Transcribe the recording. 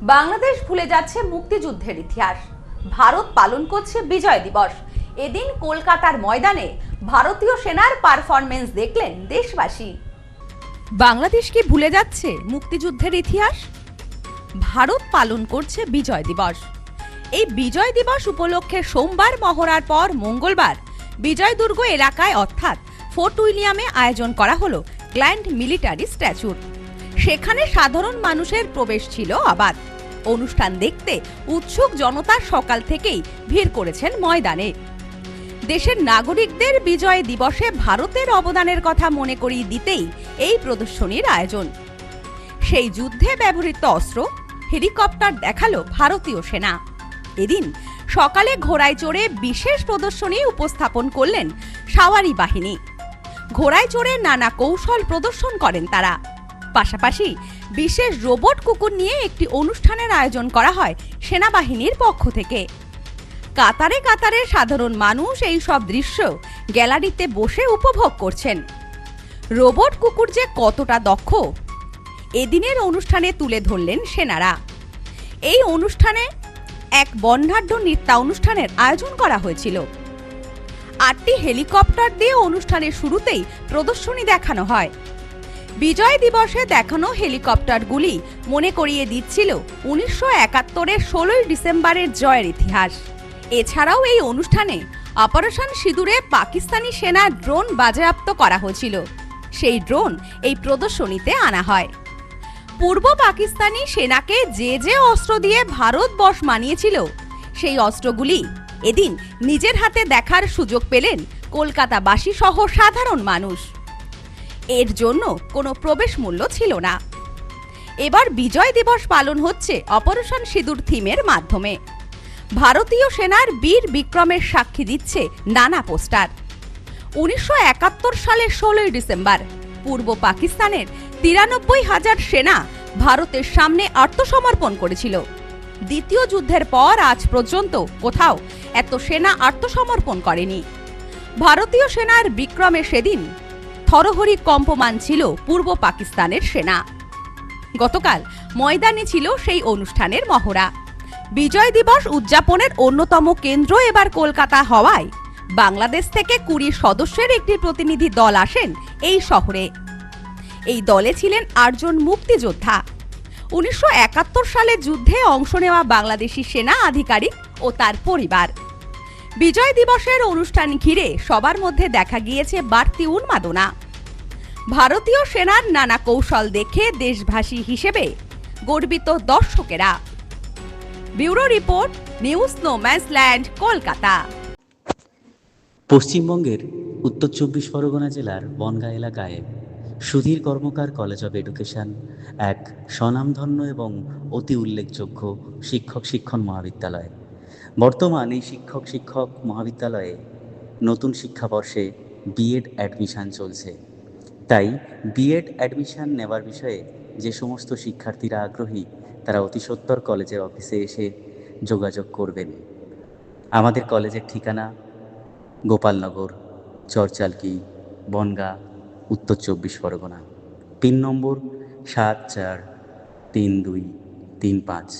বাংলাদেশ ভুলে যাচ্ছে মুক্তিযুদ্ধের ইতিহাস। ভারত পালন করছে বিজয় দিবস। এদিন কলকাতার ময়দানে ভারতীয় সেনার পারফরমেন্স দেখলেন দেশবাসী। বাংলাদেশ কি ভুলে যাচ্ছে মুক্তিযুদ্ধের ইতিহাস? ভারত পালন করছে বিজয় দিবস। এই বিজয় দিবস উপলক্ষে সোমবার মহড়ার পর মঙ্গলবার বিজয় দুর্গ এলাকায় অর্থাৎ ফোর্ট উইলিয়ামে আয়োজন করা হলো গ্র্যান্ড মিলিটারি স্ট্যাচুর। সেখানে সাধারণ মানুষের প্রবেশ ছিল অবাধ। অনুষ্ঠান দেখতে উৎসুক জনতা সকাল থেকেই ভিড় করেছেন ময়দানে। দেশের নাগরিকদের বিজয় দিবসে ভারতের অবদানের কথা মনে করিয়ে দিতেই এই প্রদর্শনীর আয়োজন। সেই যুদ্ধে ব্যবহৃত অস্ত্র, হেলিকপ্টার দেখালো ভারতীয় সেনা। এদিন সকালে ঘোড়ায় চড়ে বিশেষ প্রদর্শনী উপস্থাপন করলেন সাওয়ারি বাহিনী। ঘোড়ায় চড়ে নানা কৌশল প্রদর্শন করেন তারা। পাশাপাশি বিশেষ রোবট কুকুর নিয়ে একটি অনুষ্ঠানের আয়োজন করা হয় সেনাবাহিনীর পক্ষ থেকে। কাতারে কাতারে সাধারণ মানুষ এই সব দৃশ্য গ্যালারিতে বসে উপভোগ করছেন। রোবট কুকুর যে কতটা দক্ষ এদিনের অনুষ্ঠানে তুলে ধরলেন সেনারা। এই অনুষ্ঠানে এক বর্ণাঢ্য নৃত্যানুষ্ঠানের আয়োজন করা হয়েছিল। 8টি হেলিকপ্টার দিয়ে অনুষ্ঠানের শুরুতেই প্রদর্শনী দেখানো হয়। বিজয় দিবসে দেখানো হেলিকপ্টারগুলি মনে করিয়ে দিচ্ছিল 1971-এর 16ই ডিসেম্বরের জয়ের ইতিহাস। এছাড়াও এই অনুষ্ঠানে অপারেশন সিঁদুরে পাকিস্তানি সেনার ড্রোন বাজেয়াপ্ত করা হয়েছিল। সেই ড্রোন এই প্রদর্শনীতে আনা হয়। পূর্ব পাকিস্তানি সেনাকে যে যে অস্ত্র দিয়ে ভারতবর্ষ মানিয়েছিল সেই অস্ত্রগুলি এদিন নিজের হাতে দেখার সুযোগ পেলেন কলকাতাবাসী সহ সাধারণ মানুষ। এর জন্য কোনো প্রবেশ মূল্য ছিল না। এবার বিজয় দিবস পালন হচ্ছে অপারেশন সিঁদুর থিমের মাধ্যমে। ভারতীয় সেনার বীর বিক্রমের সাক্ষী দিচ্ছে নানা পোস্টার। 1971 সালের 16ই ডিসেম্বর পূর্ব পাকিস্তানের 93,000 সেনা ভারতের সামনে আত্মসমর্পণ করেছিল। দ্বিতীয় যুদ্ধের পর আজ পর্যন্ত কোথাও এত সেনা আত্মসমর্পণ করেনি। ভারতীয় সেনার বিক্রমে সেদিন থরহরি কম্পমান ছিল পূর্ব পাকিস্তানের সেনা। গতকাল ময়দানে ছিল সেই অনুষ্ঠানের মহড়া। বিজয় দিবস উদযাপনের অন্যতম কেন্দ্র এবার কলকাতা হওয়ায় বাংলাদেশ থেকে 20 সদস্যের একটি প্রতিনিধি দল আসেন এই শহরে। এই দলে ছিলেন 8 জন মুক্তিযোদ্ধা। 1971 সালে যুদ্ধে অংশ নেওয়া বাংলাদেশি সেনা আধিকারিক ও তার পরিবার। বিজয় দিবসের অনুষ্ঠান ঘিরে সবার মধ্যে দেখা গিয়েছে বাড়তি উন্মাদনা। ভারতীয় সেনার নানা কৌশল দেখে দেশবাসী হিসেবে গর্বিত দর্শকেরা। Bureau report, news no man's land, Kolkata. পশ্চিমবঙ্গের উত্তর 24 পরগনা জেলার বনগাঁ এলাকায় সুধীর কর্মকার কলেজ অব এডুকেশন এক স্বনামধন্য এবং অতি উল্লেখযোগ্য শিক্ষণ মহাবিদ্যালয়। বর্তমান এই শিক্ষক মহাবিদ্যালয়ে নতুন শিক্ষাবর্ষে বিএড অ্যাডমিশন চলছে। তাই বিএড অ্যাডমিশন নেওয়ার বিষয়ে যে সমস্ত শিক্ষার্থীরা আগ্রহী তারা অতি সত্বর কলেজের অফিসে এসে যোগাযোগ করবেন। আমাদের কলেজের ঠিকানা গোপালনগর, চরচালকি, বনগাঁ, উত্তর 24 পরগনা। পিন নম্বর 743235।